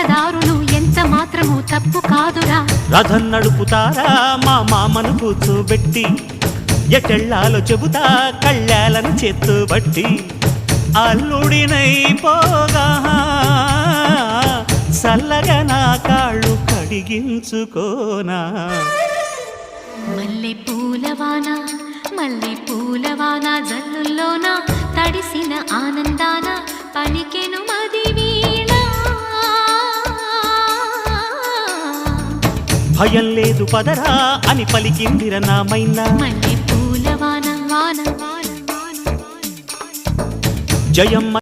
వేషధారులు ఎంత మాత్రము తప్పు కాదురా. రథం నడుపుతారా మా మామను కూర్చోబెట్టి, ఎటెళ్ళాలో చెబుతా కళ్ళాలను చేత్తుబట్టి. అల్లుడినైపోగా చల్లగా నా కాళ్ళు కడిగించుకోనా. మల్లె పూలవాన మల్లె పూలవాన జల్లుల్లోన తడిసిన ఆనందాన పలికెను మది వీణ. భయం లేదు పదరా అని పలికిందిర నామైనా. మల్లె పూలవాన వాన జయమ్మ